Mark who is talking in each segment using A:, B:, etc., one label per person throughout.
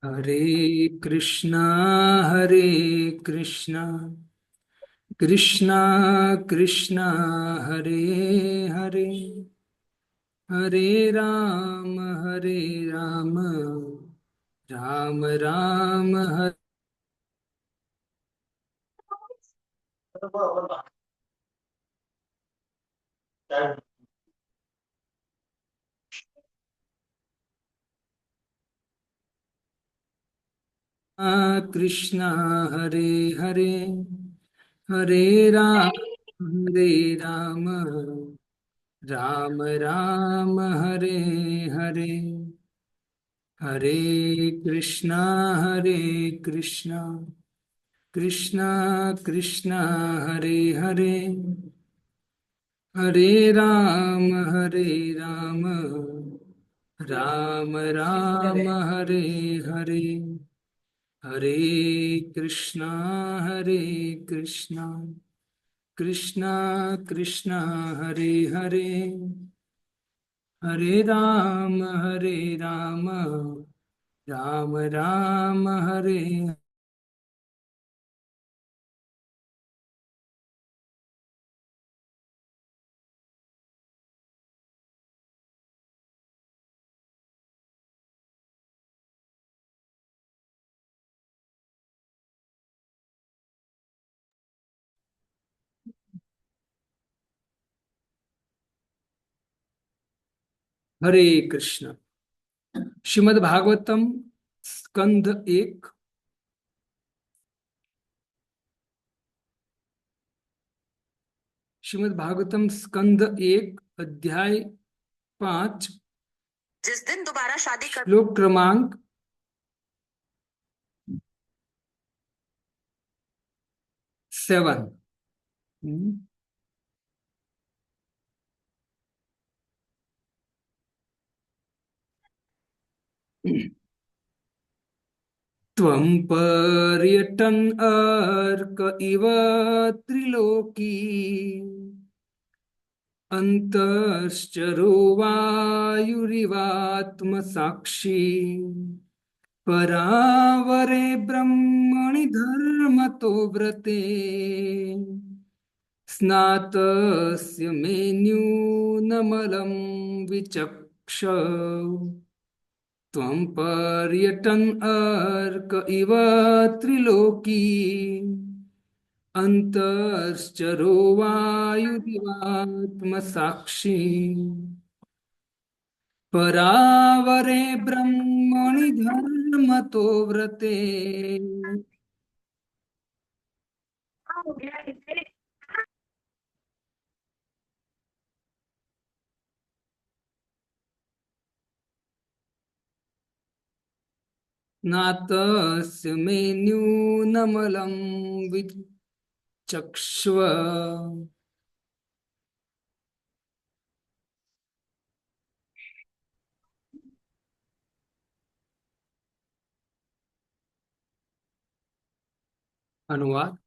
A: हरे कृष्णा हरे कृष्णा कृष्णा कृष्णा हरे हरे हरे राम राम राम हरे कृष्णा हरे हरे हरे राम राम राम हरे हरे हरे कृष्णा कृष्णा कृष्णा कृष्णा हरे हरे हरे राम राम राम हरे हरे हरे कृष्णा हरे कृष्णा कृष्णा कृष्णा हरे हरे हरे राम राम राम हरे हरे कृष्ण। श्रीमद् भागवतम स्कंध एक। श्रीमद् भागवतम स्कंद एक अध्याय 5। जिस दिन दोबारा शादी कर श्लोक क्रमांक 7। त्वं पर्यटन अर्क इव त्रिलोकी अन्तश्चरो वायुरिवात्मसाक्षी परावरे ब्रह्मणि धर्मतो व्रते स्नातस्य मेन्यूनमलं विचक्ष त्वं पर्यटन अर्क इव त्रिलोकी अन्तश्चरो वायुरिवात्मसाक्षी परावरे ब्रह्मणि धर्मतो व्रते नातस्य मेन्यूनमलं विचक्ष्व। अनुवाद।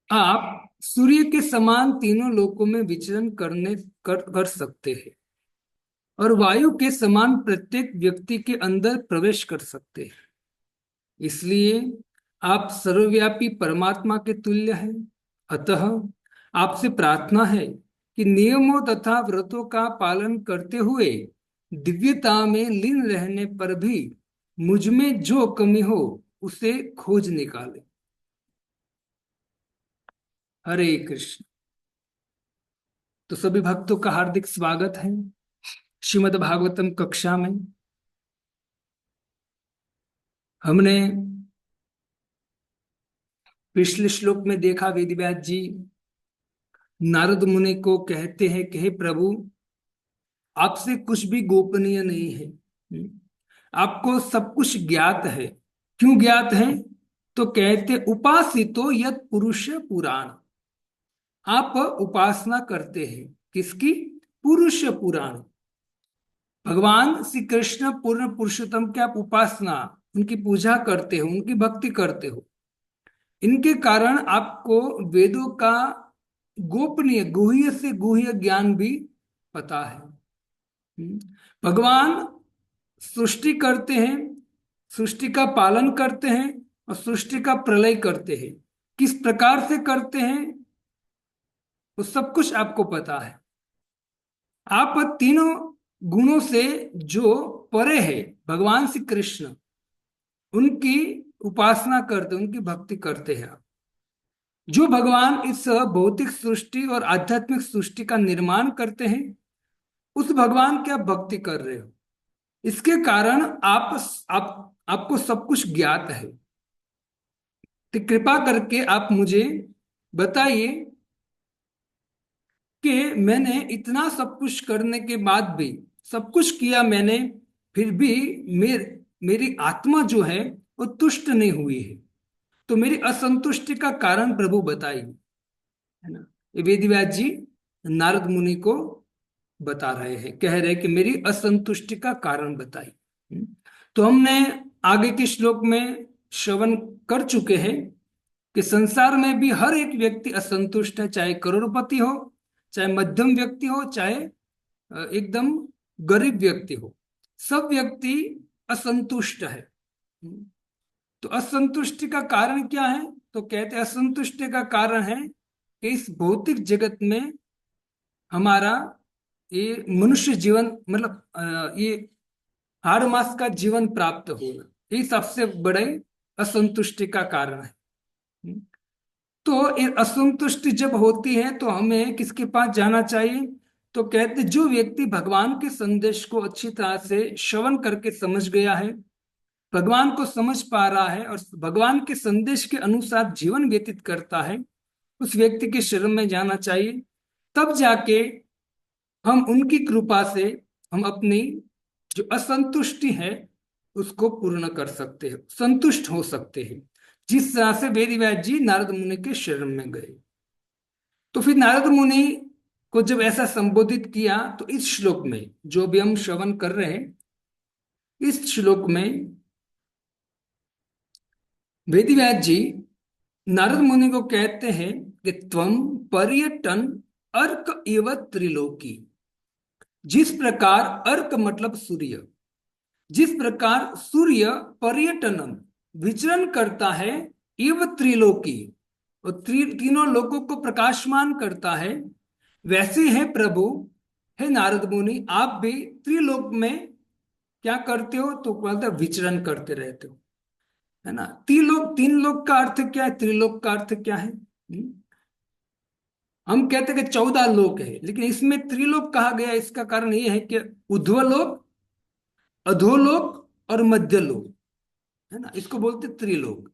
A: आप सूर्य के समान तीनों लोकों में विचरण कर सकते हैं और वायु के समान प्रत्येक व्यक्ति के अंदर प्रवेश कर सकते हैं। इसलिए आप सर्वव्यापी परमात्मा के तुल्य हैं। अतः आपसे प्रार्थना है कि नियमों तथा व्रतों का पालन करते हुए दिव्यता में लीन रहने पर भी मुझ में जो कमी हो उसे खोज निकालें। हरे कृष्ण। तो सभी भक्तों का हार्दिक स्वागत है श्रीमद् भागवतम कक्षा में। हमने पिछले श्लोक में देखा वेदव्यास जी नारद मुनि को कहते हैं कि हे प्रभु, आपसे कुछ भी गोपनीय नहीं है। आपको सब कुछ ज्ञात है। क्यों ज्ञात है? तो कहते उपासितो यत पुरुष पुराण। आप उपासना करते हैं किसकी? पुरुष पुराण। भगवान श्री कृष्ण पूर्ण पुरुषोत्तम की आप उपासना, उनकी पूजा करते हो, उनकी भक्ति करते हो। इनके कारण आपको वेदों का गोपनीय गुह्य से गुह्य ज्ञान भी पता है। भगवान सृष्टि करते हैं, सृष्टि का पालन करते हैं और सृष्टि का प्रलय करते हैं। किस प्रकार से करते हैं वो सब कुछ आपको पता है। आप तीनों गुणों से जो परे है, भगवान श्री कृष्ण, उनकी उपासना करते, उनकी भक्ति करते हैं आप। जो भगवान इस भौतिक सृष्टि और आध्यात्मिक सृष्टि का निर्माण करते हैं, उस भगवान की आप भक्ति कर रहे हो। इसके कारण आपको सब कुछ ज्ञात है। तो कृपा करके आप मुझे बताइए कि मैंने इतना सब कुछ करने के बाद भी, सब कुछ किया मैंने, फिर भी मेरी आत्मा जो है वो तुष्ट नहीं हुई है। तो मेरी असंतुष्टि का कारण प्रभु बताइए, है ना। ये वेदव्यास जी नारद मुनि को बता रहे हैं, कह रहे हैं कि मेरी असंतुष्टि का कारण बताइए। तो हमने आगे के श्लोक में श्रवण कर चुके हैं कि संसार में भी हर एक व्यक्ति असंतुष्ट है, चाहे करोड़पति हो, चाहे मध्यम व्यक्ति हो, चाहे एकदम गरीब व्यक्ति हो, सब व्यक्ति असंतुष्ट है। तो असंतुष्टि का कारण क्या है? तो कहते हैं असंतुष्टि का कारण है कि इस भौतिक जगत में हमारा ये मनुष्य जीवन, मतलब ये हर मास का जीवन प्राप्त होना, ये सबसे बड़े असंतुष्टि का कारण है। तो ये असंतुष्टि जब होती है तो हमें किसके पास जाना चाहिए? तो कहते जो व्यक्ति भगवान के संदेश को अच्छी तरह से श्रवण करके समझ गया है, भगवान को समझ पा रहा है और भगवान के संदेश के अनुसार जीवन व्यतीत करता है, उस व्यक्ति के शरण में जाना चाहिए। तब जाके हम उनकी कृपा से हम अपनी जो असंतुष्टि है उसको पूर्ण कर सकते हैं, संतुष्ट हो सकते हैं। जिस तरह से वेदव्यास जी नारद मुनि के शरण में गए। तो फिर नारद मुनि को जब ऐसा संबोधित किया, तो इस श्लोक में जो भी हम श्रवण कर रहे हैं, इस श्लोक में वेदव्यास जी नारद मुनि को कहते हैं कि त्वम पर्यटन अर्क इव त्रिलोकी। जिस प्रकार अर्क मतलब सूर्य, जिस प्रकार सूर्य पर्यटनम विचरण करता है, इव त्रिलोकी, और तीनों लोकों को प्रकाशमान करता है, वैसे है प्रभु, हे नारद मुनि, आप भी त्रिलोक में क्या करते हो? तो बोलते विचरण करते रहते हो, है ना। तीन लोक का अर्थ क्या है? त्रिलोक का अर्थ क्या है? हम कहते हैं कि 14 लोक है, लेकिन इसमें त्रिलोक कहा गया, इसका कारण यह है कि ऊर्ध्वलोक, अधोलोक और मध्यलोक, है ना, इसको बोलते त्रिलोक।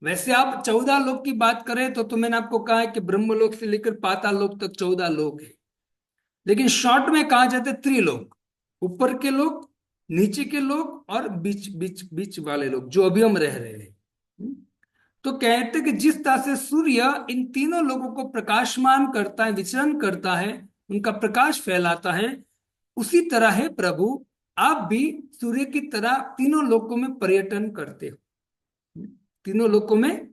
A: वैसे आप 14 लोक की बात करें तो मैंने आपको कहा है कि ब्रह्मलोक से लेकर पाताल लोक तक 14 लोक है, लेकिन शॉर्ट में कहा जाता है त्रिलोक। ऊपर के लोग, नीचे के लोग और बीच बीच बीच वाले लोग जो अभी हम रह रहे हैं। तो कहते कि जिस तरह से सूर्य इन तीनों लोगों को प्रकाशमान करता है, विचरण करता है, उनका प्रकाश फैलाता है, उसी तरह है प्रभु, आप भी सूर्य की तरह तीनों लोकों में पर्यटन करते हो, तीनों लोकों में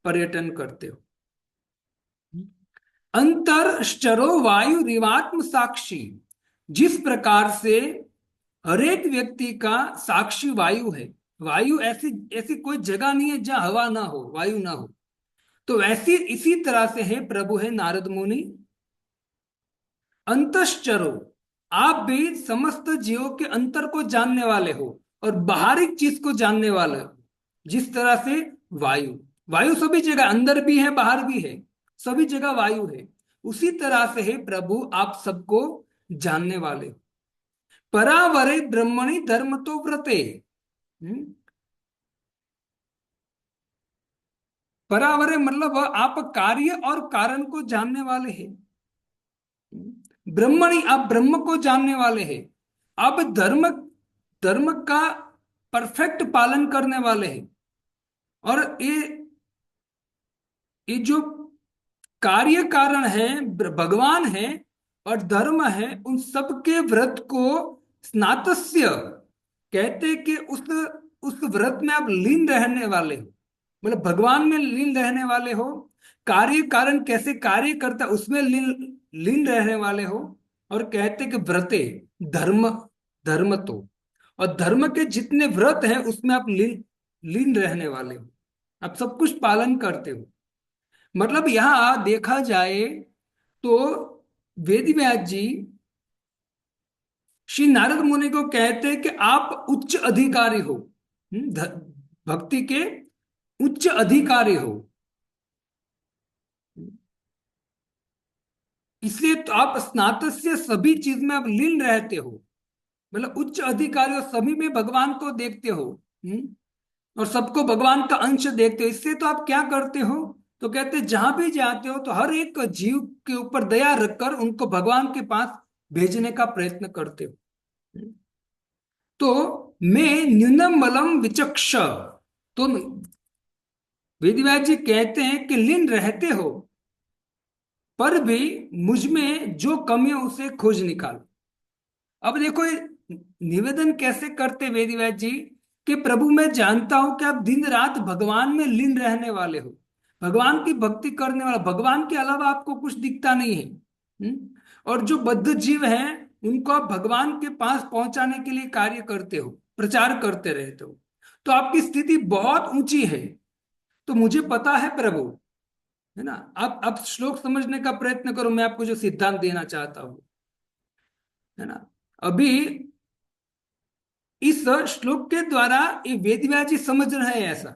A: पर्यटन करते हो। अंतरश्चरो वायु रिवात्म साक्षी। जिस प्रकार से हरेक व्यक्ति का साक्षी वायु है, वायु ऐसी ऐसी कोई जगह नहीं है जहां हवा ना हो, वायु ना हो, तो वैसी इसी तरह से है प्रभु, है नारद मुनि, अंतश्चरो, आप भी समस्त जीवों के अंतर को जानने वाले हो और बाहरी चीज को जानने वाले हो। जिस तरह से वायु, वायु सभी जगह, अंदर भी है बाहर भी है, सभी जगह वायु है, उसी तरह से है प्रभु, आप सबको जानने वाले हो। परावरे ब्रह्मणि धर्म तो व्रते। परावरे मतलब आप कार्य और कारण को जानने वाले हैं। ब्रह्मणि, आप ब्रह्म को जानने वाले हैं। आप धर्म धर्म का परफेक्ट पालन करने वाले हैं। और ये जो कार्य कारण है, भगवान है और धर्म है, उन सब के व्रत को स्नातस्य कहते हैं कि उस व्रत में आप लीन रहने वाले हो, मतलब भगवान में लीन रहने वाले हो। कार्य कारण कैसे कार्य करता उसमें लीन रहने वाले हो। और कहते कि व्रते, धर्म, धर्म तो, और धर्म के जितने व्रत हैं उसमें आप लीन लीन रहने वाले हो, आप सब कुछ पालन करते हो। मतलब यहाँ देखा जाए तो वेद व्यास जी श्री नारद मुनि को कहते हैं कि आप उच्च अधिकारी हो, भक्ति के उच्च अधिकारी हो, इसलिए तो आप स्नातस्य सभी चीज में आप लीन रहते हो, मतलब उच्च अधिकारी हो, सभी में भगवान को देखते हो। और सबको भगवान का अंश देखते हो, इससे तो आप क्या करते हो, तो कहते हैं जहां भी जाते हो तो हर एक जीव के ऊपर दया रखकर उनको भगवान के पास भेजने का प्रयत्न करते हो। तो मैं न्यूनम बलम विचक्ष, तो वेदव्यास जी कहते हैं कि लीन रहते हो पर भी मुझ में जो कमी है उसे खोज निकालो। अब देखो ये निवेदन कैसे करते वेदव्यास जी कि प्रभु मैं जानता हूं कि आप दिन रात भगवान में लीन रहने वाले हो, भगवान की भक्ति करने वाला, भगवान के अलावा आपको कुछ दिखता नहीं है। और जो बद्ध जीव हैं उनको आप भगवान के पास पहुंचाने के लिए कार्य करते हो, प्रचार करते रहते हो, तो आपकी स्थिति बहुत ऊंची है। तो मुझे पता है प्रभु, है ना। आप श्लोक समझने का प्रयत्न करो, मैं आपको जो सिद्धांत देना चाहता हूं, है ना। अभी इस श्लोक के द्वारा ये वेदव्यास जी समझ रहे हैं ऐसा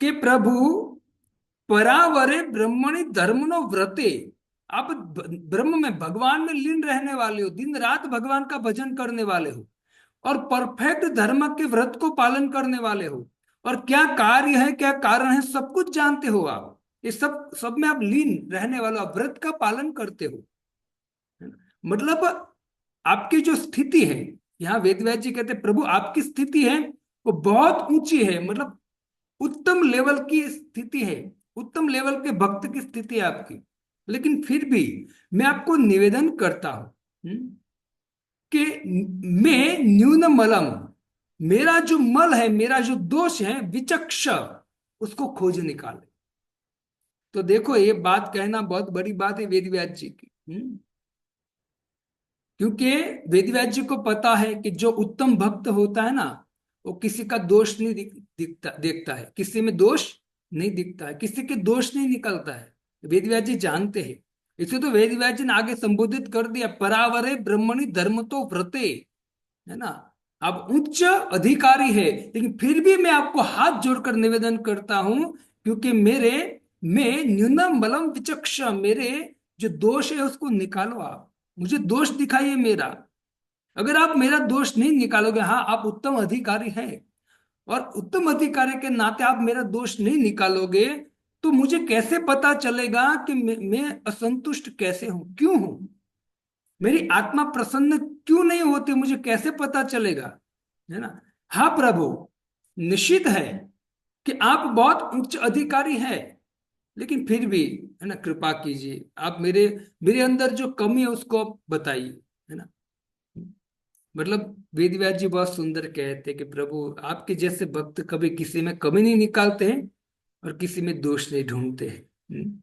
A: कि प्रभु परावरे ब्रह्मणि धर्मनो व्रते, आप ब्रह्म में भगवान में लीन रहने वाले हो, दिन रात भगवान का भजन करने वाले हो, और परफेक्ट धर्म के व्रत को पालन करने वाले हो, और क्या कार्य है क्या कारण है सब कुछ जानते हो आप, ये सब सब में आप लीन रहने वाले हो, आप व्रत का पालन करते हो, है ना? मतलब आपकी जो स्थिति है, यहाँ वेदव्यास जी कहते हैं प्रभु आपकी स्थिति है वो बहुत ऊंची है, मतलब उत्तम लेवल की स्थिति है, उत्तम लेवल के भक्त की स्थिति है आपकी। लेकिन फिर भी मैं आपको निवेदन करता हूं कि मैं न्यून मलम, मेरा जो मल है, मेरा जो दोष है, विचक्ष, उसको खोज निकाले। तो देखो ये बात कहना बहुत बड़ी बात है वेदव्यास जी की। क्योंकि वेदव्यास जी को पता है कि जो उत्तम भक्त होता है ना, वो किसी का दोष नहीं दिखता देखता है, किसी में दोष नहीं दिखता है, किसी के दोष नहीं निकलता है, वेदव्यास जी जानते हैं। इसे तो वेदव्यास जी ने आगे संबोधित कर दिया, परावरे ब्रह्मणि धर्म तो व्रते, है ना। आप उच्च अधिकारी है, लेकिन फिर भी मैं आपको हाथ जोड़कर निवेदन करता हूं, क्योंकि मेरे में न्यूनम बलम विचक्ष, मेरे जो दोष है उसको निकालो, आप मुझे दोष दिखाइए मेरा। अगर आप मेरा दोष नहीं निकालोगे, हाँ आप उत्तम अधिकारी हैं, और उत्तम अधिकारी के नाते आप मेरा दोष नहीं निकालोगे, तो मुझे कैसे पता चलेगा कि मैं असंतुष्ट कैसे हूं, क्यों हूं, मेरी आत्मा प्रसन्न क्यों नहीं होती, मुझे कैसे पता चलेगा, है ना। हाँ प्रभु, निश्चित है कि आप बहुत उच्च अधिकारी हैं, लेकिन फिर भी, है ना, कृपा कीजिए, आप मेरे मेरे अंदर जो कमी है उसको आप बताइए, है ना। मतलब वेदव्यास जी बहुत सुंदर कहते हैं कि प्रभु आपके जैसे भक्त कभी किसी में कमी नहीं निकालते हैं और किसी में दोष नहीं ढूंढते हैं।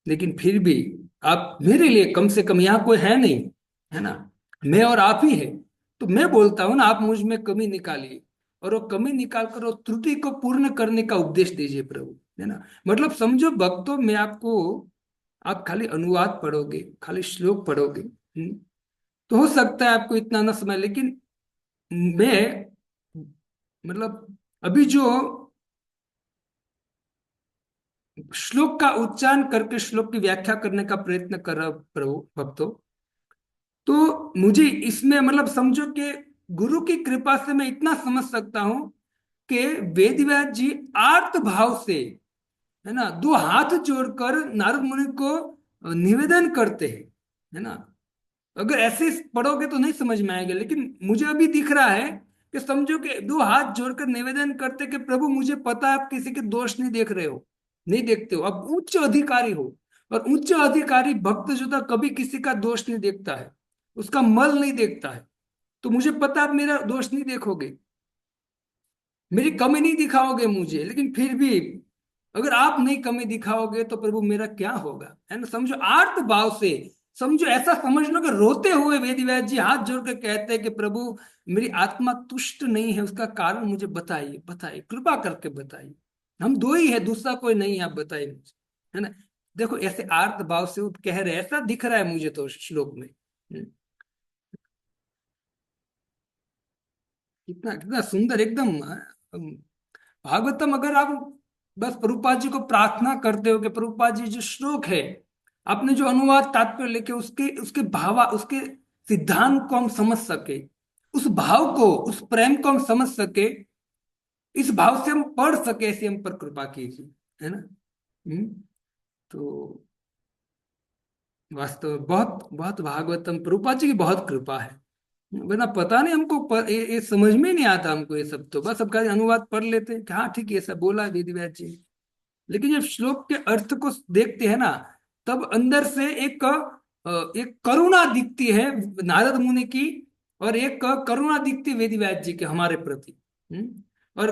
A: लेकिन फिर भी आप मेरे लिए कम से कम, यहाँ कोई है नहीं, है ना, मैं और आप ही है, तो मैं बोलता हूँ ना आप मुझ में कमी निकालिए, और वो कमी निकाल कर वो त्रुटि को पूर्ण करने का उपदेश दीजिए प्रभु, है ना। मतलब समझो भक्तों, मैं आपको, आप खाली अनुवाद पढ़ोगे, खाली श्लोक पढ़ोगे, तो हो सकता है आपको इतना ना समझ, लेकिन मैं, मतलब अभी जो श्लोक का उच्चारण करके श्लोक की व्याख्या करने का प्रयत्न कर रहा प्रभु भक्तों, तो मुझे इसमें मतलब समझो कि गुरु की कृपा से मैं इतना समझ सकता हूं कि वेदव्यास जी आर्त भाव से, है ना, दो हाथ जोड़कर नारद मुनि को निवेदन करते हैं, है ना। अगर ऐसे पढ़ोगे तो नहीं समझ में आएगा, लेकिन मुझे अभी दिख रहा है कि समझो कि दो हाथ जोड़कर निवेदन करते कि प्रभु मुझे पता है आप किसी के दोष नहीं देख रहे हो, नहीं देखते हो, अब उच्च अधिकारी हो, और उच्च अधिकारी भक्त जो था कभी किसी का दोष नहीं देखता है, उसका मल नहीं देखता है, तो मुझे पता आप मेरा दोष नहीं देखोगे, मेरी कमी नहीं दिखाओगे मुझे, लेकिन फिर भी अगर आप नहीं कमी दिखाओगे तो प्रभु मेरा क्या होगा, है ना। समझो आर्त भाव से समझो, ऐसा समझ लो कि रोते हुए वेद व्यास जी हाथ जोड़ के कहते हैं कि प्रभु मेरी आत्मा तुष्ट नहीं है, उसका कारण मुझे बताइए, बताइए, कृपा करके बताइए। हम दो ही है, दूसरा कोई नहीं है, आप बताइए मुझे, है ना। देखो ऐसे आर्त भाव से वो कह रहे, ऐसा दिख रहा है मुझे तो श्लोक में। कितना कितना सुंदर एकदम। भागवतम अगर आप बस प्रभुपाद जी को प्रार्थना करते हो कि प्रभुपाद जी जो श्लोक है, आपने जो अनुवाद तात्पर्य लेके उसके उसके भावा उसके सिद्धांत को हम समझ सके, उस भाव को, उस प्रेम को हम समझ सके, इस भाव से हम पढ़ सके, ऐसी हम पर कृपा कीजिए, है ना। तो वास्तव में बहुत बहुत भागवतम प्रभुपाद जी की बहुत कृपा है। वरना पता नहीं हमको ये समझ में नहीं आता हमको, ये सब तो बस सब का अनुवाद पढ़ लेते हैं कि हाँ ठीक है, ये सब बोला है वेद व्यास जी। लेकिन जब श्लोक के अर्थ को देखते हैं ना, तब अंदर से एक करुणा दिखती है नारद मुनि की, और एक करुणा दिखती है वेद व्यास जी के हमारे प्रति। और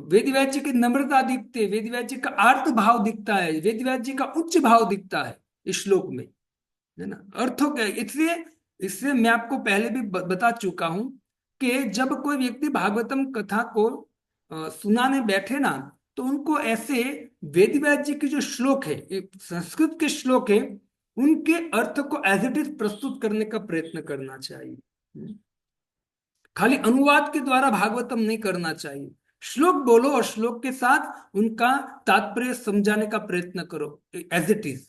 A: वेद व्यास जी की नम्रता दिखती है, वेद व्यास जी का आर्त भाव दिखता है, वेद व्यास जी का उच्च भाव दिखता है इस श्लोक में, है ना। अर्थों के इसलिए इससे मैं आपको पहले भी बता चुका हूं कि जब कोई व्यक्ति भागवतम कथा को सुनाने बैठे ना, तो उनको ऐसे वेद व्यास जी के जो श्लोक है, ये संस्कृत के श्लोक है, उनके अर्थ को एज इट इज प्रस्तुत करने का प्रयत्न करना चाहिए। खाली अनुवाद के द्वारा भागवतम नहीं करना चाहिए। श्लोक बोलो और श्लोक के साथ उनका तात्पर्य समझाने का प्रयत्न करो एज इट इज।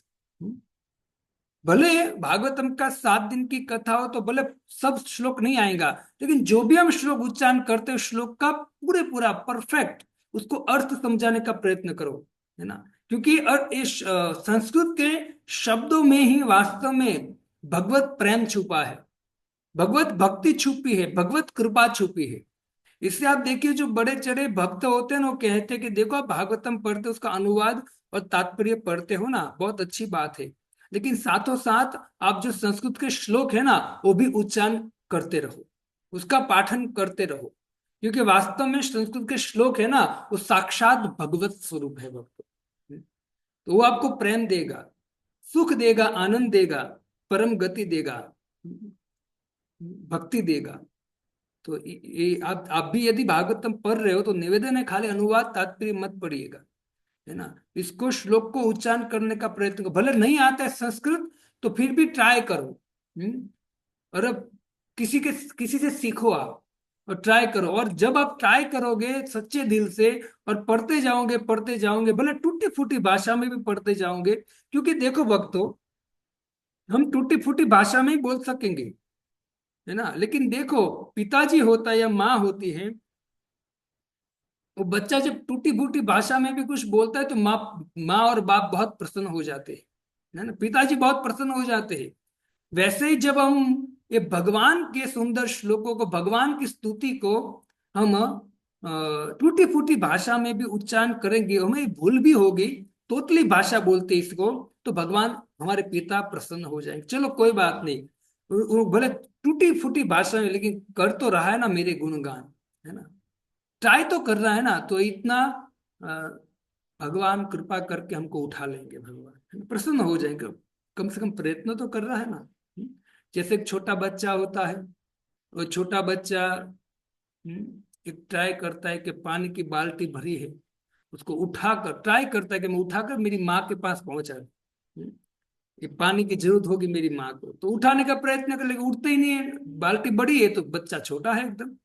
A: भले भागवतम का 7 दिन की कथा हो तो भले सब श्लोक नहीं आएगा, लेकिन जो भी हम श्लोक उच्चारण करते हैं श्लोक का पूरे पूरा परफेक्ट उसको अर्थ समझाने का प्रयत्न करो, है ना। क्योंकि इस संस्कृत के शब्दों में ही वास्तव में भगवत प्रेम छुपा है, भगवत भक्ति छुपी है, भगवत कृपा छुपी है। इससे आप देखिए जो बड़े चढ़े भक्त होते हैं ना, वो कहते हैं कि देखो आप भागवतम पढ़ते उसका अनुवाद और तात्पर्य पढ़ते हो ना, बहुत अच्छी बात है, लेकिन साथों साथ आप जो संस्कृत के श्लोक है ना वो भी उच्चारण करते रहो, उसका पाठन करते रहो। क्योंकि वास्तव में संस्कृत के श्लोक है ना, वो साक्षात भगवत स्वरूप है भक्त। तो वो आपको प्रेम देगा, सुख देगा, आनंद देगा, परम गति देगा, भक्ति देगा। तो ये आप भी यदि भागवतम पढ़ रहे हो तो निवेदन है खाली अनुवाद तात्पर्य मत पढ़िएगा, है ना। इसको श्लोक को उच्चारण करने का प्रयत्न करो, भले नहीं आता है संस्कृत तो फिर भी ट्राई करो। और अब किसी से सीखो आप और ट्राई करो, और जब आप ट्राई करोगे सच्चे दिल से और पढ़ते जाओगे भले टूटी फूटी भाषा में भी पढ़ते जाओगे, क्योंकि देखो भक्तों, हम टूटी फूटी भाषा में ही बोल सकेंगे, है ना। लेकिन देखो पिताजी होता है या माँ होती है, वो बच्चा जब टूटी फूटी भाषा में भी कुछ बोलता है तो माँ माँ और बाप बहुत प्रसन्न हो जाते हैं, है ना, पिताजी बहुत प्रसन्न हो जाते हैं। वैसे ही जब हम ये भगवान के सुंदर श्लोकों को, भगवान की स्तुति को हम टूटी फूटी भाषा में भी उच्चारण करेंगे, हमें भूल भी होगी, तोतली भाषा बोलते हैं इसको, तो भगवान हमारे पिता प्रसन्न हो जाएंगे। चलो कोई बात नहीं, वो भले टूटी फूटी भाषा में लेकिन कर तो रहा है ना मेरे गुणगान, है ना, ट्राई तो कर रहा है ना, तो इतना अ, भगवान कृपा करके हमको उठा लेंगे, भगवान है ना, प्रसन्न हो जाएंगे। कम से कम प्रयत्न तो कर रहा है ना। जैसे एक छोटा बच्चा होता है, वो छोटा बच्चा एक ट्राई करता है कि पानी की बाल्टी भरी है, उसको उठाकर ट्राई करता है कि मैं उठाकर मेरी माँ के पास पहुंचा दूं। ये पानी की जरूरत होगी मेरी माँ को, तो उठाने का प्रयत्न कर, लेकिन उठते ही नहीं है, बाल्टी बड़ी है तो बच्चा छोटा है एकदम,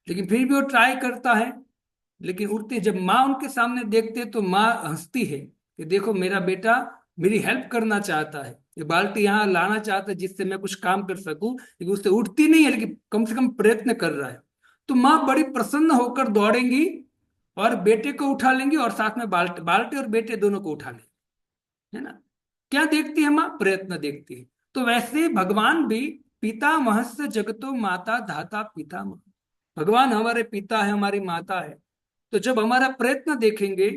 A: लेकिन फिर भी वो ट्राई करता है। लेकिन उठते जब माँ उनके सामने देखते तो माँ हंसती है कि देखो मेरा बेटा मेरी हेल्प करना चाहता है, ये बाल्टी यहाँ लाना चाहता है जिससे मैं कुछ काम कर सकूं, लेकिन उससे उठती नहीं है, लेकिन कम से कम प्रयत्न कर रहा है। तो माँ बड़ी प्रसन्न होकर दौड़ेंगी और बेटे को उठा लेंगी, और साथ में बाल्टी बाल्टी और बेटे दोनों को उठा लेंगी, है ना। क्या देखती है माँ? प्रयत्न देखती है। तो वैसे भगवान भी पिता महस्य जगतो माता धाता पिता, भगवान हमारे पिता है, हमारी माता है। तो जब हमारा प्रयत्न देखेंगे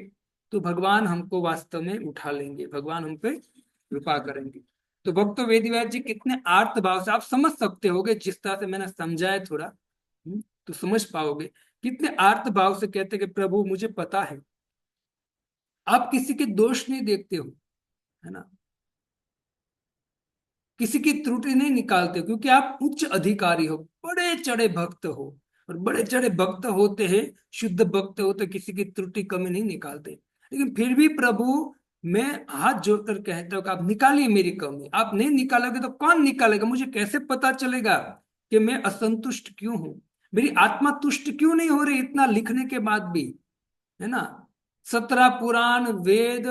A: तो भगवान हमको वास्तव में उठा लेंगे, भगवान हम पे कृपा करेंगे। तो भक्त वेदव्यास जी कितने आर्त भाव से, आप समझ सकते होगे जिस तरह से मैंने समझाया थोड़ा, तो समझ पाओगे कितने आर्त भाव से कहते कि प्रभु मुझे पता है, आप किसी के दोष नहीं देखते हो, है ना। किसी की त्रुटि नहीं निकालते, क्योंकि आप उच्च अधिकारी हो, बड़े चढ़े भक्त हो। और बड़े चढ़े भक्त होते हैं, शुद्ध भक्त होते, किसी की त्रुटि कमी नहीं निकालते। लेकिन फिर भी प्रभु, मैं हाथ जोड़कर कहता हूँ कि आप निकालिए मेरी कमी। आप नहीं निकालोगे तो कौन निकालेगा? मुझे कैसे पता चलेगा कि मैं असंतुष्ट क्यों हूं, मेरी आत्मा तुष्ट क्यों नहीं हो रही इतना लिखने के बाद भी, है ना? 17 पुराण, वेद,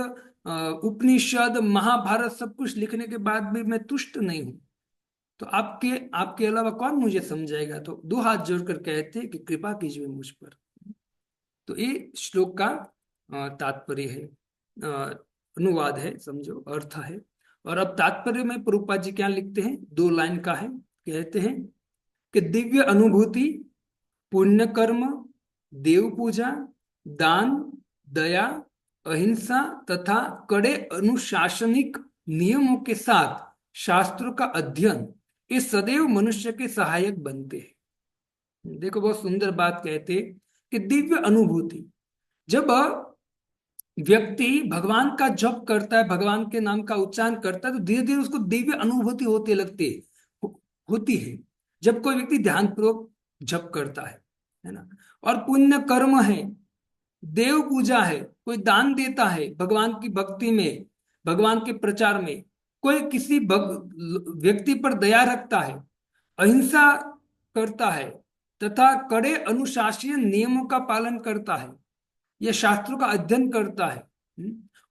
A: उपनिषद, महाभारत सब कुछ लिखने के बाद भी मैं तुष्ट नहीं हूं। तो आपके आपके अलावा कौन मुझे समझाएगा? तो दो हाथ जोड़कर कहते हैं कि कृपा कीजिए मुझ पर। तो ये श्लोक का तात्पर्य है, अनुवाद है, समझो, अर्थ है। और अब तात्पर्य में प्रभुपाद जी क्या लिखते हैं, 2 लाइन का है। कहते हैं कि दिव्य अनुभूति, पुण्य कर्म, देव पूजा, दान, दया, अहिंसा तथा कड़े अनुशासनिक नियमों के साथ शास्त्रों का अध्ययन, ये सदैव मनुष्य के सहायक बनते हैं। देखो, बहुत सुंदर बात कहते हैं कि दिव्य अनुभूति, जब व्यक्ति भगवान का जप करता है, भगवान के नाम का उच्चारण करता है, तो धीरे धीरे उसको दिव्य अनुभूति होती लगती है, होती है। जब कोई व्यक्ति ध्यान पूर्वक जप करता है ना? और पुण्य कर्म है, देव पूजा है, कोई दान देता है भगवान की भक्ति में, भगवान के प्रचार में, कोई किसी व्यक्ति पर दया रखता है, अहिंसा करता है तथा कड़े अनुशासनीय नियमों का पालन करता है, यह शास्त्रों का अध्ययन करता है,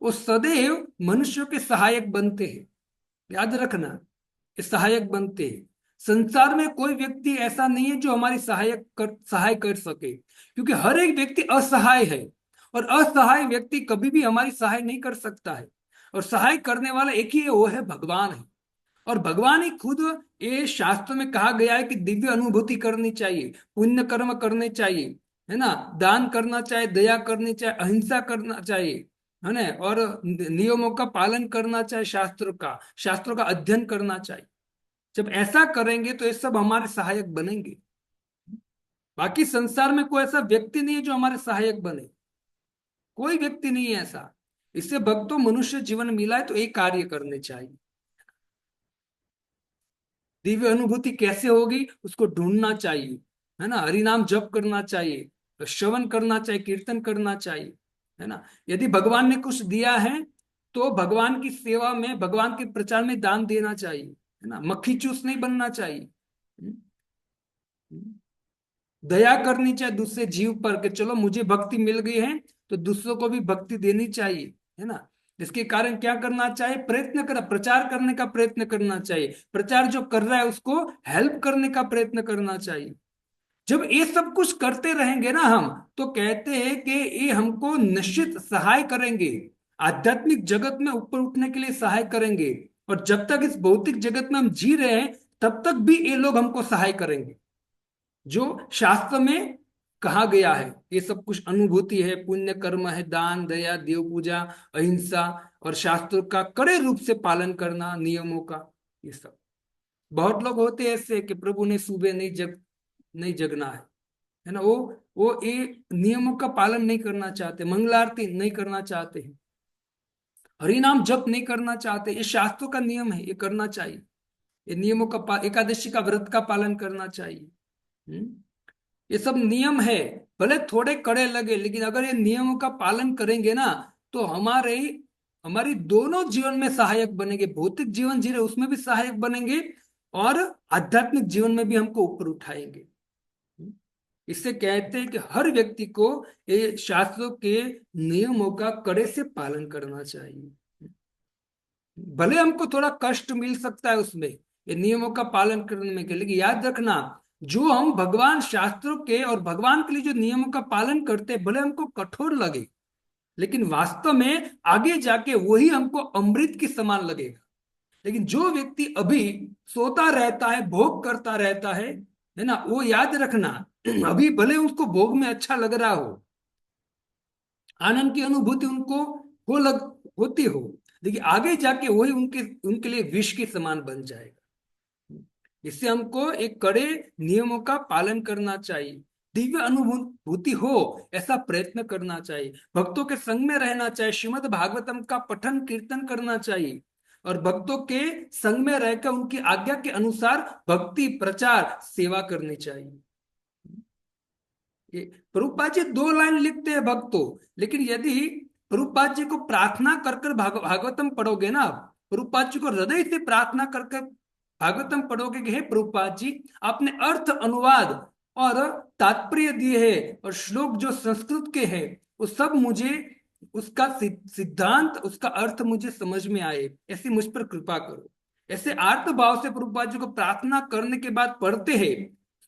A: वो सदैव मनुष्यों के सहायक बनते हैं। याद रखना, ये सहायक बनते हैं। संसार में कोई व्यक्ति ऐसा नहीं है जो हमारी सहाय कर सके, क्योंकि हर एक व्यक्ति असहाय है, और असहाय व्यक्ति कभी भी हमारी सहाय नहीं कर सकता है। और सहाय करने वाला एक ही है, वो है भगवान है। और भगवान ही खुद, ये शास्त्र में कहा गया है कि दिव्य अनुभूति करनी चाहिए, पुण्य कर्म करने चाहिए, है ना? दान करना चाहिए, दया करनी चाहिए, अहिंसा करना चाहिए, है ना? और नियमों का पालन करना चाहिए, शास्त्रों का अध्ययन करना चाहिए। जब ऐसा करेंगे तो ये सब हमारे सहायक बनेंगे। बाकी संसार में कोई ऐसा व्यक्ति नहीं है जो हमारे सहायक बने, कोई व्यक्ति नहीं है ऐसा। इससे भक्तों, मनुष्य जीवन मिला है तो एक कार्य करने चाहिए। दिव्य अनुभूति कैसे होगी, उसको ढूंढना चाहिए, है ना? हरि नाम जप करना चाहिए, श्रवण करना चाहिए, कीर्तन करना चाहिए, है ना? यदि भगवान ने कुछ दिया है तो भगवान की सेवा में, भगवान के प्रचार में दान देना चाहिए, है ना? मक्खी चूस नहीं बनना चाहिए। हम्म, हम्म। दया करनी चाहिए दूसरे जीव पर, कि चलो मुझे भक्ति मिल गई है तो दूसरों को भी भक्ति देनी चाहिए, है ना? इसके कारण क्या करना चाहिए? प्रयत्न कर, प्रचार करने का प्रयत्न करना चाहिए, प्रचार जो कर रहा है उसको हेल्प करने का प्रयत्न करना चाहिए। जब ये सब कुछ करते रहेंगे ना हम, तो कहते हैं कि ये हमको निश्चित सहाय करेंगे, आध्यात्मिक जगत में ऊपर उठने के लिए सहाय करेंगे। और जब तक इस भौतिक जगत में हम जी रहे हैं, तब तक भी ये लोग हमको सहाय करेंगे, जो शास्त्र में कहा गया है। ये सब कुछ अनुभूति है, पुण्य कर्म है, दान, दया, देव पूजा, अहिंसा, और शास्त्रों का कड़े रूप से पालन करना, नियमों का, ये सब। बहुत लोग होते हैं ऐसे कि प्रभु ने सुबह नहीं जगना है ना? वो ये नियमों का पालन नहीं करना चाहते, मंगल आरती नहीं करना चाहते हैं, हरि नाम जप नहीं करना चाहते। ये शास्त्रों का नियम है, ये करना चाहिए। ये नियमों का एकादशी का व्रत का पालन करना चाहिए। हम्म ये सब नियम है, भले थोड़े कड़े लगे, लेकिन अगर ये नियमों का पालन करेंगे ना, तो हमारी दोनों जीवन में सहायक बनेंगे। भौतिक जीवन जी रहे उसमें भी सहायक बनेंगे, और आध्यात्मिक जीवन में भी हमको ऊपर उठाएंगे। इससे कहते हैं कि हर व्यक्ति को ये शास्त्रों के नियमों का कड़े से पालन करना चाहिए। भले हमको थोड़ा कष्ट मिल सकता है उसमें, ये नियमों का पालन करने में, लेकिन याद रखना, जो हम भगवान शास्त्रों के और भगवान के लिए जो नियमों का पालन करते हैं, भले हमको कठोर लगे, लेकिन वास्तव में आगे जाके वही हमको अमृत के समान लगेगा। लेकिन जो व्यक्ति अभी सोता रहता है, भोग करता रहता है ना, वो याद रखना, अभी भले उसको भोग में अच्छा लग रहा हो, आनंद की अनुभूति उनको होती हो, लेकिन आगे जाके वही उनके उनके लिए विष के समान बन जाएगा। इससे हमको एक कड़े नियमों का पालन करना चाहिए, दिव्य अनुभूति हो ऐसा प्रयत्न करना चाहिए, भक्तों के संग में रहना चाहिए, श्रीमद् भागवतम का पठन कीर्तन करना चाहिए, और भक्तों के संग में रहकर उनकी आज्ञा के अनुसार भक्ति प्रचार सेवा करनी चाहिए। ये प्रभुपाद जी दो लाइन लिखते हैं भक्तों, लेकिन यदि प्रभुपाद जी को प्रार्थना कर कर भागवतम पढ़ोगे ना, आप प्रभुपाद जी को हृदय से प्रार्थना कर कर भागवतम पढ़ोगे कि हे प्रभुपाद जी, आपने अर्थ अनुवाद और तात्पर्य दिए हैं और श्लोक जो संस्कृत के हैं वो सब मुझे उसका सिद्धांत उसका अर्थ मुझे समझ में आए, ऐसी मुझ पर कृपा करो। ऐसे आर्त भाव से प्रभुपाद जी को प्रार्थना करने के बाद पढ़ते हैं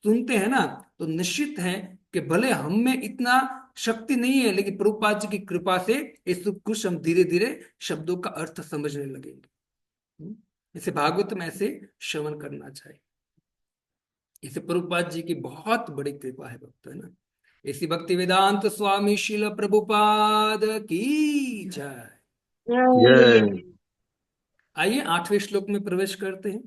A: सुनते हैं ना, तो निश्चित है कि भले हम में इतना शक्ति नहीं है, लेकिन प्रभुपाद जी की कृपा से ये सब कुछ हम धीरे धीरे शब्दों का अर्थ समझने लगेंगे। इसे भागवत में ऐसे श्रवण करना चाहिए। इसे प्रभुपाद जी की बहुत बड़ी कृपा है भक्त, है ना। इसी भक्ति वेदांत स्वामी शिल प्रभुपाद की जय।
B: जय।
A: आइए 8वें श्लोक में प्रवेश करते हैं।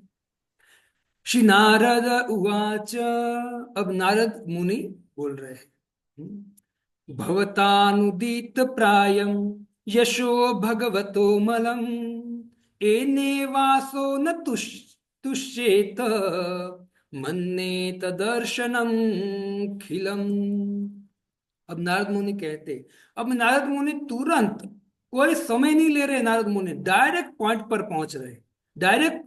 A: श्री नारद उवाच, अब नारद मुनि बोल रहे हैं। भवतानुदीत प्रायम यशो भगवतो मलम एने वासो न तुष्येत मन्ने तदर्शनम खिलम। अब नारद मुनि कहते, अब नारद मुनि तुरंत कोई समय नहीं ले रहे, नारद मुनि डायरेक्ट पॉइंट पर पहुंच रहे, डायरेक्ट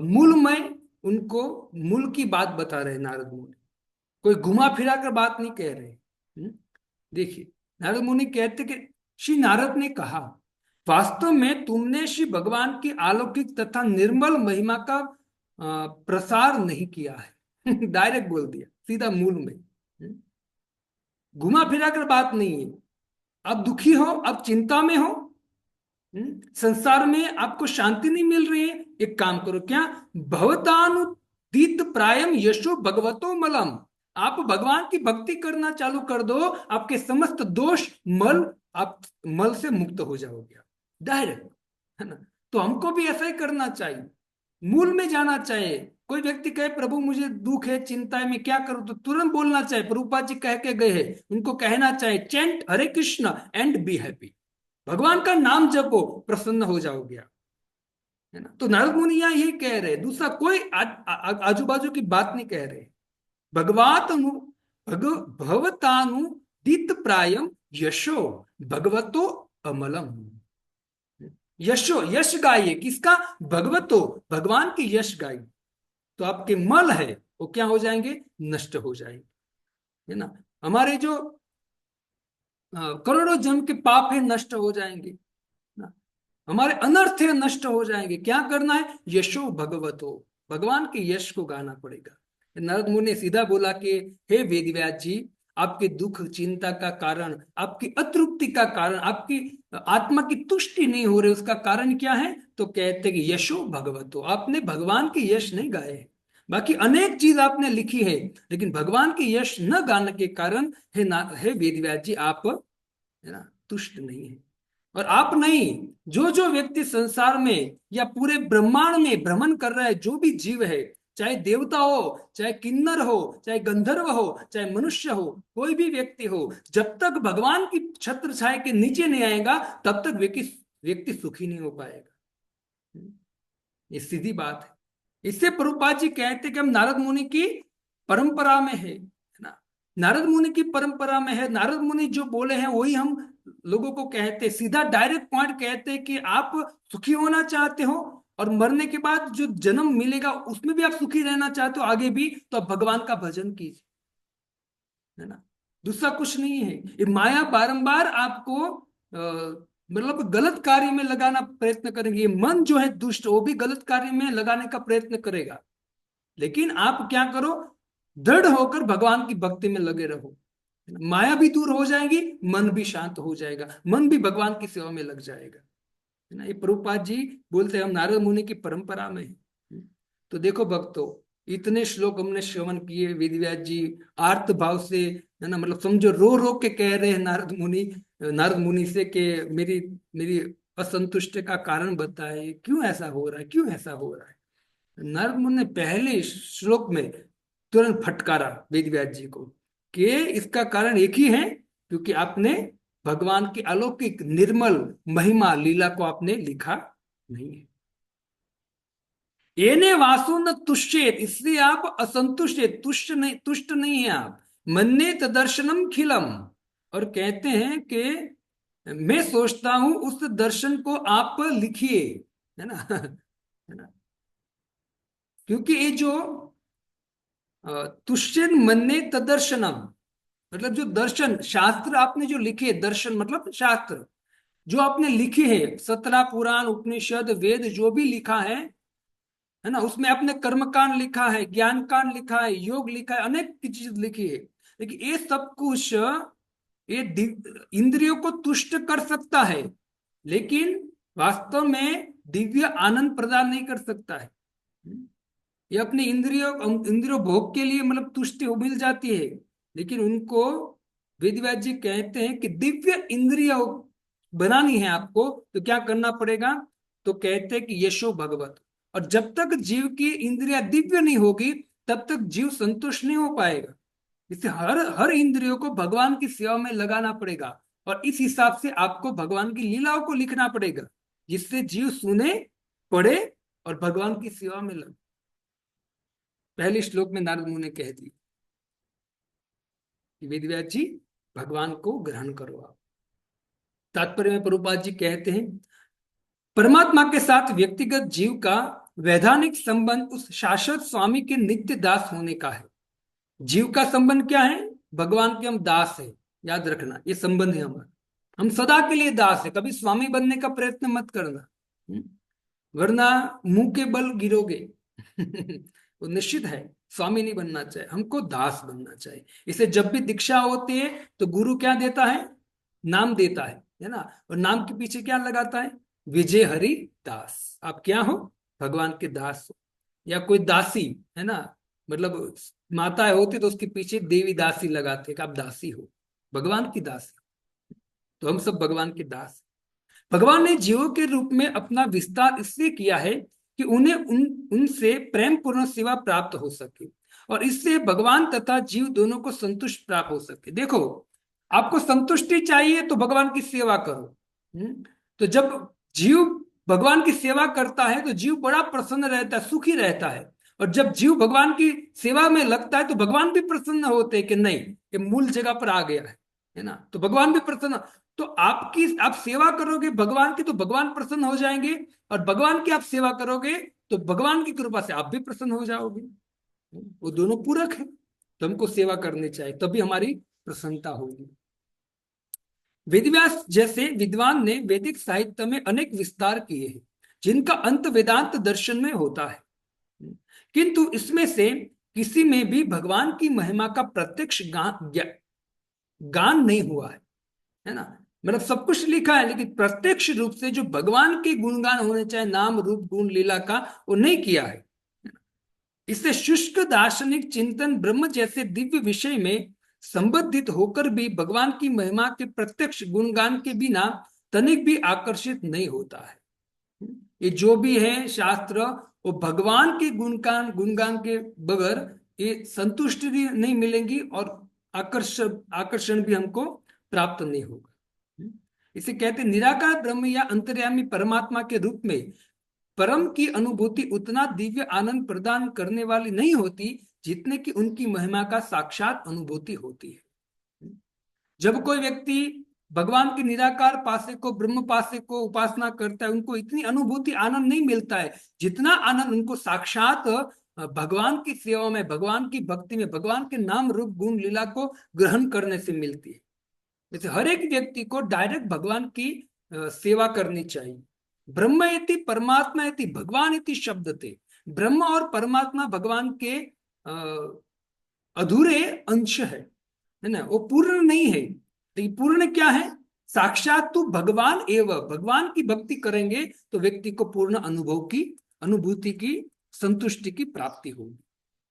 A: मूल में उनको मूल की बात बता रहे नारद मुनि, कोई घुमा फिरा कर बात नहीं कह रहे। देखिए नारद मुनि कहते कि श्री नारद ने कहा, वास्तव में तुमने श्री भगवान की अलौकिक तथा निर्मल महिमा का प्रसार नहीं किया है। डायरेक्ट बोल दिया सीधा मूल में, घुमा फिरा कर बात नहीं है। आप दुखी हो, आप चिंता में हो, संसार में आपको शांति नहीं मिल रही है, एक काम करो, क्या भवतानुदीत प्रायम यशो भगवतो मलम, आप भगवान की भक्ति करना चालू कर दो, आपके समस्त दोष मल, आप मल से मुक्त हो जाओगे डायरेक्ट, है ना। तो हमको भी ऐसा ही करना चाहिए, मूल में जाना चाहिए। कोई व्यक्ति कहे प्रभु मुझे दुख है चिंता है मैं क्या करूं, तो तुरंत बोलना चाहिए, प्रभुपाद जी कह के गए हैं, उनको कहना चाहिए chant Hare Krishna and be happy, भगवान का नाम जपो प्रसन्न हो जाओगे आप, है ना। तो नारद मुनि यहाँ यही कह रहे हैं, दूसरा कोई आजू बाजू की बात नहीं कह रहे। भगवातनु भगवतानुदित प्रायम यशो भगवतो अमलम, यशो यश गाइए, किसका, भगवतो, भगवान की यश गाइए, तो आपके मल है वो क्या हो जाएंगे, नष्ट हो जाएंगे, है ना। हमारे जो करोड़ों जन्म के पाप है नष्ट हो जाएंगे ना, हमारे अनर्थ है नष्ट हो जाएंगे। क्या करना है, यशो भगवतो, भगवान के यश को गाना पड़ेगा। नारद मुनि ने सीधा बोला कि हे वेदव्यास जी, आपके दुख चिंता का कारण, आपकी अतृप्ति का कारण, आपकी आत्मा की तुष्टि नहीं हो रही, उसका कारण क्या है, तो कहते कि यशो भगवतो, आपने भगवान के यश नहीं गाए, बाकी अनेक चीज आपने लिखी है, लेकिन भगवान के यश न गाने के कारण हे वेदव्यास जी आप, है ना, तुष्ट नहीं है। और आप नहीं, जो जो व्यक्ति संसार में या पूरे ब्रह्मांड में भ्रमण कर रहा है, जो भी जीव है, चाहे देवता हो, चाहे किन्नर हो, चाहे गंधर्व हो, चाहे मनुष्य हो, कोई भी व्यक्ति हो, जब तक भगवान की छत्र छाया के नीचे नहीं आएगा तब तक व्यक्ति सुखी नहीं हो पाएगा। ये सीधी बात है। इससे प्रभुपाद जी कहते कि हम नारद मुनि की परंपरा में है ना, नारद मुनि की परंपरा में है, नारद मुनि जो बोले हैं वही हम लोगों को कहते, सीधा डायरेक्ट पॉइंट कहते कि आप सुखी होना चाहते हो और मरने के बाद जो जन्म मिलेगा उसमें भी आप सुखी रहना चाहते हो आगे भी, तो आप भगवान का भजन कीजिए, है ना। दूसरा कुछ नहीं है। ये माया बारंबार आपको मतलब गलत कार्य में लगाना प्रयत्न करेंगे, ये मन जो है दुष्ट वो भी गलत कार्य में लगाने का प्रयत्न करेगा, लेकिन आप क्या करो, दृढ़ होकर भगवान की भक्ति में लगे रहो, माया भी दूर हो जाएगी, मन भी शांत हो जाएगा, मन भी भगवान की सेवा में लग जाएगा, है ना। ये प्रभुपाद जी बोलते हैं हम नारद मुनि की परंपरा में हैं। तो देखो भक्तों, इतने श्लोक हमने श्रवण किए, वेदव्यास जी आर्त भाव से, है ना, मतलब समझो रो रो के कह रहे हैं नारद मुनि से कि मेरी मेरी असंतुष्ट का कारण बताए, क्यों ऐसा हो रहा है, क्यों ऐसा हो रहा है। नारद मुनि ने पहले श्लोक में तुरंत फटकारा वेदव्यास जी को कि इसका कारण एक ही है, क्योंकि आपने भगवान की अलौकिक निर्मल महिमा लीला को आपने लिखा नहीं है। येने वासो न तुष्येत, इसलिए आप असंतुष्ट है, तुष्ट नहीं है आप। मन्ने तदर्शनम खिलम, और कहते हैं कि मैं सोचता हूं उस दर्शन को आप लिखिए, है ना। है ना, क्योंकि ये जो तुष्यन मन्ने तदर्शनम, मतलब जो दर्शन शास्त्र आपने जो लिखे, दर्शन मतलब शास्त्र जो आपने लिखे हैं, 17 पुराण उपनिषद वेद जो भी लिखा है ना, उसमें आपने कर्म कांड लिखा है, ज्ञान कांड लिखा है, योग लिखा है, अनेक चीज लिखी है, लेकिन ये सब कुछ ये इंद्रियों को तुष्ट कर सकता है, लेकिन वास्तव में दिव्य आनंद प्रदान नहीं कर सकता है। ये अपने इंद्रियों भोग के लिए मतलब तुष्टि हो मिल जाती है, लेकिन उनको वेदव्यास जी कहते हैं कि दिव्य इंद्रिय बनानी है आपको, तो क्या करना पड़ेगा, तो कहते हैं कि यशो भगवत। और जब तक जीव की इंद्रिया दिव्य नहीं होगी, तब तक जीव संतुष्ट नहीं हो पाएगा। इससे हर हर इंद्रियों को भगवान की सेवा में लगाना पड़ेगा, और इस हिसाब से आपको भगवान की लीलाओं को लिखना पड़ेगा, जिससे जीव सुने, पढ़े और भगवान की सेवा में लगे। पहले श्लोक में नारद मुनि ने कह दी कि वेदव्यास जी भगवान को ग्रहण करो आप। तात्पर्य में प्रभुपाद जी कहते हैं, परमात्मा के साथ व्यक्तिगत जीव का वैधानिक संबंध उस शाश्वत स्वामी के नित्य दास होने का है। जीव का संबंध क्या है, भगवान के हम दास है, याद रखना, ये संबंध है हमारा। हम सदा के लिए दास है, कभी स्वामी बनने का प्रयत्न मत करना, वरना मुंह के बल गिरोगे। वो निश्चित है, स्वामी नहीं बनना चाहिए, हमको दास बनना चाहिए। इसे जब भी दीक्षा होती है तो गुरु क्या देता है, नाम देता है ना, और नाम के पीछे क्या लगाता है, विजय हरि दास। आप क्या हो, भगवान के दास हो। या कोई दासी, है ना, मतलब माता होती तो उसके पीछे देवी दासी लगाते कि आप दासी हो, भगवान की दासी। तो हम सब भगवान के दास। भगवान ने जीवों के रूप में अपना विस्तार इसलिए किया है कि उन्हें उनसे प्रेम पूर्ण सेवा प्राप्त हो सके, और इससे भगवान तथा जीव दोनों को संतुष्ट प्राप्त हो सके। देखो, आपको संतुष्टि चाहिए तो भगवान की सेवा करो। तो जब जीव भगवान की सेवा करता है तो जीव बड़ा प्रसन्न रहता है, सुखी रहता है। और जब जीव भगवान की सेवा में लगता है तो भगवान भी प्रसन्न होते हैं कि नहीं, ये मूल जगह पर आ गया है ना, तो भगवान भी प्रसन्न। तो आप सेवा करोगे भगवान की तो भगवान प्रसन्न हो जाएंगे, और भगवान की आप सेवा करोगे तो भगवान की कृपा से आप भी प्रसन्न हो जाओगे। वो दोनों पूरक है, तो हमको सेवा करनी चाहिए, तभी हमारी प्रसन्नता होगी। वेदव्यास जैसे विद्वान ने वैदिक साहित्य में अनेक विस्तार किए हैं, जिनका अंत वेदांत दर्शन में होता है, किंतु इसमें से किसी में भी भगवान की महिमा का प्रत्यक्ष गान नहीं हुआ है ना। मतलब सब कुछ लिखा है, लेकिन प्रत्यक्ष रूप से जो भगवान के गुणगान होने चाहिए, नाम रूप गुण लीला का, वो नहीं किया है। इससे शुष्क दार्शनिक चिंतन ब्रह्म जैसे दिव्य विषय में संबंधित होकर भी भगवान की महिमा के प्रत्यक्ष गुणगान के बिना तनिक भी आकर्षित नहीं होता है। ये जो भी है शास्त्र, वो भगवान के गुणगान गुणगान के बगैर ये संतुष्टि भी नहीं मिलेंगी, और आकर्षण आकर्षण भी हमको प्राप्त नहीं होगा। इसे कहते निराकार ब्रह्म या अंतर्यामी परमात्मा के रूप में परम की अनुभूति उतना दिव्य आनंद प्रदान करने वाली नहीं होती, जितने की उनकी महिमा का साक्षात अनुभूति होती है। जब कोई व्यक्ति भगवान के निराकार पासे को, ब्रह्म पासे को उपासना करता है, उनको इतनी अनुभूति आनंद नहीं मिलता है, जितना आनंद उनको साक्षात भगवान की सेवा में, भगवान की भक्ति में, भगवान के नाम रूप गुण लीला को ग्रहण करने से मिलती है। जैसे हर एक व्यक्ति को डायरेक्ट भगवान की सेवा करनी चाहिए। ब्रह्म इति परमात्मा इति भगवान इति शब्द थे। ब्रह्म और परमात्मा भगवान के अधूरे अंश है ना, वो पूर्ण नहीं है। तो पूर्ण क्या है, साक्षात तू भगवान एवं, भगवान की भक्ति करेंगे तो व्यक्ति को पूर्ण अनुभव की, अनुभूति की, संतुष्टि की प्राप्ति होगी।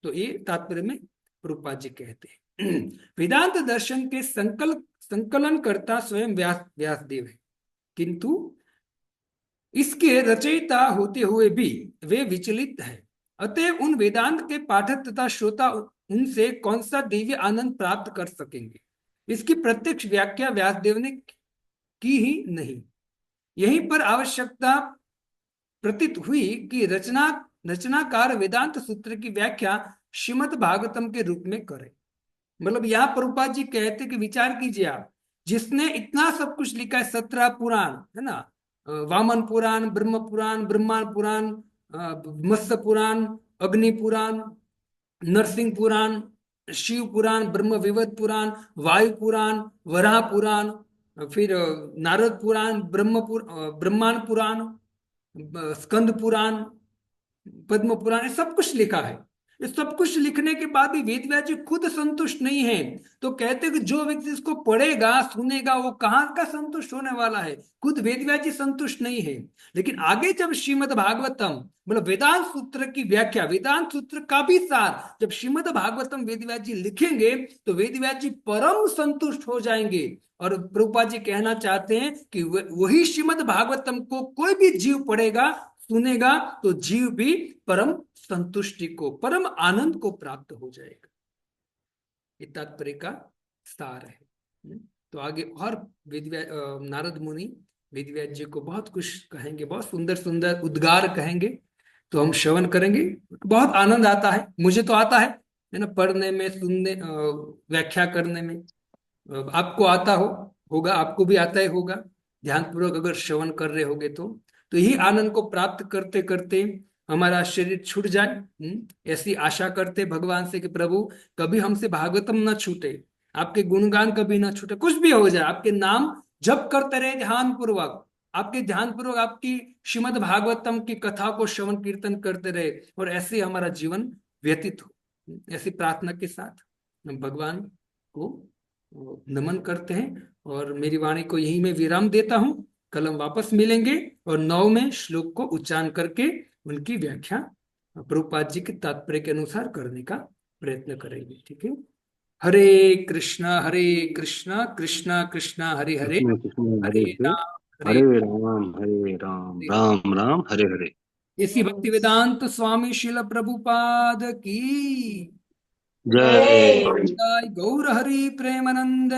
A: तो ये तात्पर्य में प्रभुपाद जी कहते हैं। वेदांत दर्शन के संकलन करता स्वयं व्यासदेव है, किंतु इसके रचयिता होते हुए भी वे विचलित हैं। अतः उन वेदांत के पाठक तथा श्रोता उनसे कौन सा दिव्य आनंद प्राप्त कर सकेंगे, इसकी प्रत्यक्ष व्याख्या व्यासदेव ने की ही नहीं। यहीं पर आवश्यकता प्रतीत हुई कि रचना रचनाकार वेदांत सूत्र की व्याख्या श्रीमद् भागवतम के रूप में करे। मतलब यहाँ प्रभुपाद जी कहते कि विचार कीजिए आप, जिसने इतना सब कुछ लिखा है, 17 पुराण है ना, वामन पुराण, ब्रह्म पुराण, ब्रह्मांड पुराण, मत्स्य पुराण, अग्नि पुराण, नरसिंह पुराण, शिव पुराण, ब्रह्म विवद पुराण, वायु पुराण, वराह पुराण, फिर नारद पुराण, ब्रह्मांड पुराण, स्कंद पुराण, पद्म पुराण, ये सब कुछ लिखा है। ये सब कुछ लिखने के बाद भी वेद व्यास जी खुद संतुष्ट नहीं है। तो कहते हैं कि जो व्यक्ति इसको पढ़ेगा सुनेगा वो कहाँ का संतुष्ट होने वाला है, खुद वेद व्यास जी संतुष्ट नहीं है। लेकिन आगे जब श्रीमद् भागवतम मतलब वेदांत सूत्र की व्याख्या, वेदांत सूत्र का भी सार जब श्रीमद् भागवतम वेद व्यास जी लिखेंगे तो वेद व्यास जी परम संतुष्ट हो जाएंगे। और प्रभुपाद जी कहना चाहते हैं कि वही श्रीमद् भागवतम को कोई भी जीव पढ़ेगा सुनेगा तो जीव भी परम संतुष्टि को, परम आनंद को प्राप्त हो जाएगा। ये तात्पर्य का सार है। तो आगे और नारद मुनि वेदव्यास जी को बहुत कुछ कहेंगे, बहुत सुंदर सुंदर उद्गार कहेंगे, तो हम श्रवण करेंगे। बहुत आनंद आता है, मुझे तो आता है ना, पढ़ने में, सुनने, व्याख्या करने में। आपको आता होगा, आपको भी आता ही होगा, ध्यानपूर्वक अगर श्रवण कर रहे होगे तो यही आनंद को प्राप्त करते करते हमारा शरीर छूट जाए। ऐसी आशा करते भगवान से कि प्रभु कभी हमसे भागवतम न छूटे, आपके गुणगान कभी ना छूटे, कुछ भी हो जाए आपके नाम जप करते रहे ध्यानपूर्वक, आपके ध्यानपूर्वक आपकी श्रीमद् भागवतम की कथा को श्रवण कीर्तन करते रहे, और ऐसे हमारा जीवन व्यतीत हो। ऐसी प्रार्थना के साथ हम भगवान को नमन करते हैं और मेरी वाणी को यही मैं विराम देता हूं। कल हम वापस मिलेंगे और 9वें श्लोक को उच्चारण करके उनकी व्याख्या प्रभुपाद जी के तात्पर्य के अनुसार करने का प्रयत्न करेंगे। ठीक है। हरे कृष्णा कृष्णा कृष्णा हरे हरे,
B: कृष्ण कृष्ण हरे
A: हरे
B: हरे,
A: राम हरे
B: हरे राम हरे राम,
A: हरे।
B: राम राम हरे हरे।
A: इसी भक्ति वेदांत स्वामी शिल प्रभुपाद की
B: जय।
A: जय। गौर हरि प्रेमानंदे।